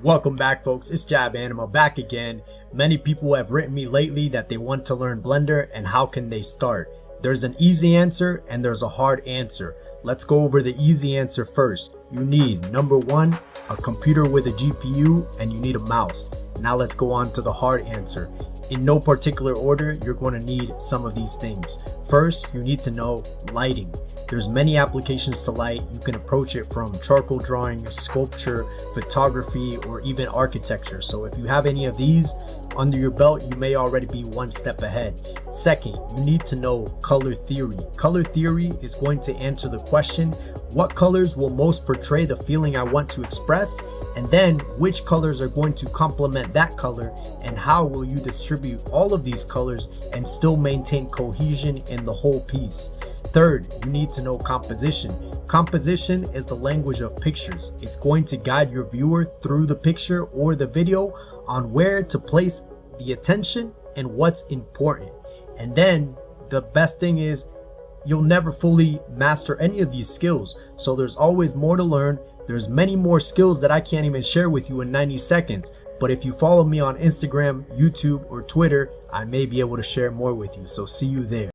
Welcome back, folks. It's Jab Anima back again. Many people have written me lately that they want to learn Blender and how can they start. There's an easy answer and there's a hard answer. Let's go over the easy answer first. You need, number one, a computer with a GPU and you need a mouse. Now let's go on to the hard answer. In no particular order, you're going to need some of these things. First, you need to know lighting. There's many applications to light. You can approach it from charcoal drawing, sculpture, photography, or even architecture. So if you have any of these under your belt, you may already be one step ahead. Second, you need to know color theory. Color theory is going to answer the question, what colors will most portray the feeling I want to express? And then which colors are going to complement that color, and how will you distribute all of these colors and still maintain cohesion in the whole piece? Third, you need to know composition. Composition is the language of pictures. It's going to guide your viewer through the picture or the video on where to place the attention and what's important. And then the best thing is you'll never fully master any of these skills. So there's always more to learn. There's many more skills that I can't even share with you in 90 seconds. But if you follow me on Instagram, YouTube, or Twitter, I may be able to share more with you. So see you there.